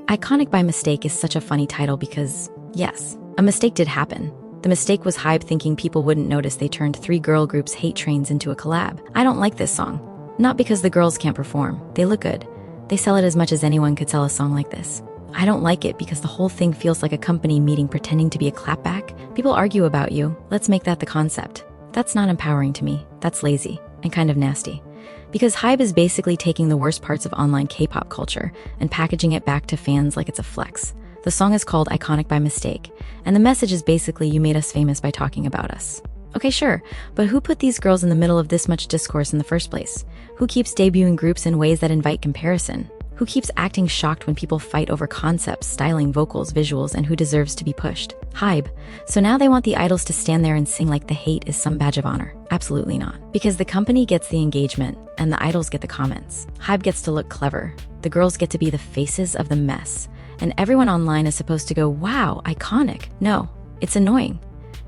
Iconic by Mistake is such a funny title because, yes, a mistake did happen. The mistake was HYBE thinking people wouldn't notice they turned 3 girl groups' hate trains into a collab. I don't like this song. Not because the girls can't perform. They look good. They sell it as much as anyone could sell a song like this. I don't like it because the whole thing feels like a company meeting pretending to be a clapback. People argue about you. Let's make that the concept. That's not empowering to me. That's lazy and kind of nasty. Because HYBE is basically taking the worst parts of online K-pop culture and packaging it back to fans like it's a flex. The song is called Iconic by Mistake, and the message is basically you made us famous by talking about us. Okay, sure, but who put these girls in the middle of this much discourse in the first place? Who keeps debuting groups in ways that invite comparison? Who keeps acting shocked when people fight over concepts, styling, vocals, visuals, and who deserves to be pushed? HYBE. So now they want the idols to stand there and sing like the hate is some badge of honor. Absolutely not. Because the company gets the engagement and the idols get the comments. HYBE gets to look clever. The girls get to be the faces of the mess. And everyone online is supposed to go, wow, iconic. No, it's annoying.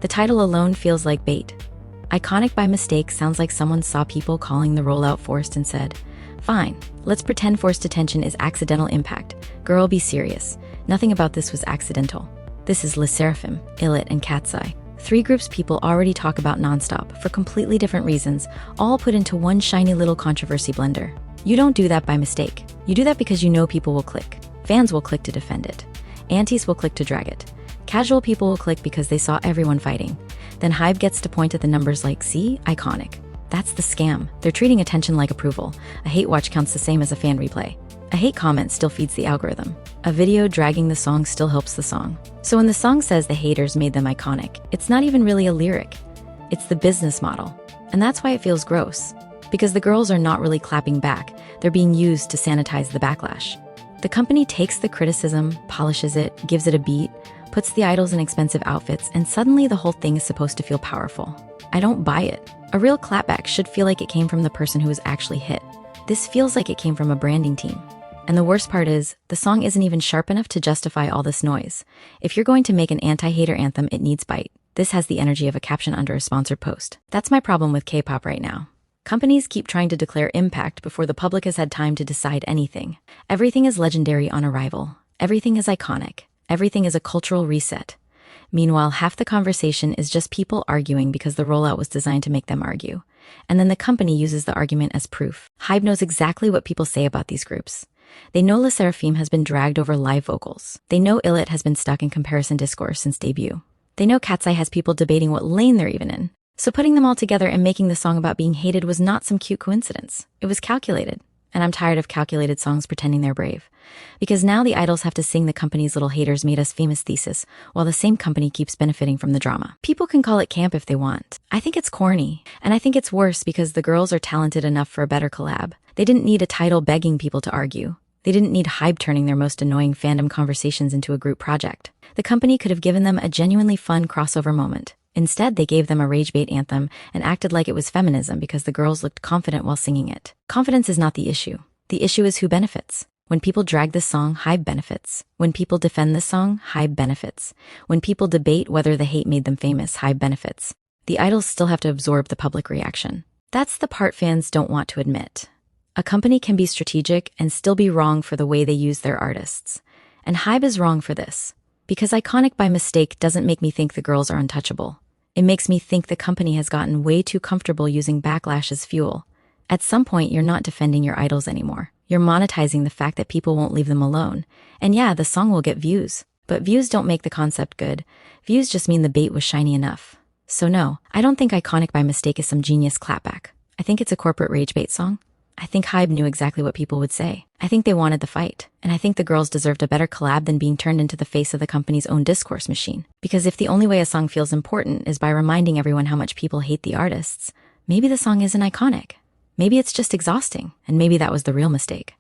The title alone feels like bait. Iconic by Mistake sounds like someone saw people calling the rollout forced and said, fine, let's pretend forced attention is accidental impact. Girl, be serious. Nothing about this was accidental. This is SSERAFIM, ILLIT, and KATSEYE. 3 groups people already talk about nonstop for completely different reasons, all put into one shiny little controversy blender. You don't do that by mistake. You do that because you know people will click. Fans will click to defend it. Antis will click to drag it. Casual people will click because they saw everyone fighting. Then HYBE gets to point at the numbers like, see, iconic. That's the scam. They're treating attention like approval. A hate watch counts the same as a fan replay. A hate comment still feeds the algorithm. A video dragging the song still helps the song. So when the song says the haters made them iconic, it's not even really a lyric. It's the business model. And that's why it feels gross. Because the girls are not really clapping back. They're being used to sanitize the backlash. The company takes the criticism, polishes it, gives it a beat, puts the idols in expensive outfits, and suddenly the whole thing is supposed to feel powerful. I don't buy it. A real clapback should feel like it came from the person who was actually hit. This feels like it came from a branding team. And the worst part is, the song isn't even sharp enough to justify all this noise. If you're going to make an anti-hater anthem, it needs bite. This has the energy of a caption under a sponsored post. That's my problem with K-pop right now. Companies keep trying to declare impact before the public has had time to decide anything. Everything is legendary on arrival. Everything is iconic. Everything is a cultural reset. Meanwhile, half the conversation is just people arguing because the rollout was designed to make them argue. And then the company uses the argument as proof. HYBE knows exactly what people say about these groups. They know SSERAFIM has been dragged over live vocals. They know ILLIT has been stuck in comparison discourse since debut. They know KATSEYE has people debating what lane they're even in. So putting them all together and making the song about being hated was not some cute coincidence. It was calculated. And I'm tired of calculated songs pretending they're brave. Because now the idols have to sing the company's little haters made us famous thesis, while the same company keeps benefiting from the drama. People can call it camp if they want. I think it's corny. And I think it's worse because the girls are talented enough for a better collab. They didn't need a title begging people to argue. They didn't need HYBE turning their most annoying fandom conversations into a group project. The company could have given them a genuinely fun crossover moment. Instead, they gave them a rage bait anthem and acted like it was feminism because the girls looked confident while singing it. Confidence is not the issue. The issue is who benefits. When people drag this song, HYBE benefits. When people defend this song, HYBE benefits. When people debate whether the hate made them famous, HYBE benefits. The idols still have to absorb the public reaction. That's the part fans don't want to admit. A company can be strategic and still be wrong for the way they use their artists. And HYBE is wrong for this. Because Iconic by Mistake doesn't make me think the girls are untouchable. It makes me think the company has gotten way too comfortable using backlash as fuel. At some point, you're not defending your idols anymore. You're monetizing the fact that people won't leave them alone. And yeah, the song will get views. But views don't make the concept good. Views just mean the bait was shiny enough. So no, I don't think Iconic by Mistake is some genius clapback. I think it's a corporate rage bait song. I think HYBE knew exactly what people would say. I think they wanted the fight. And I think the girls deserved a better collab than being turned into the face of the company's own discourse machine. Because if the only way a song feels important is by reminding everyone how much people hate the artists, maybe the song isn't iconic. Maybe it's just exhausting, and maybe that was the real mistake.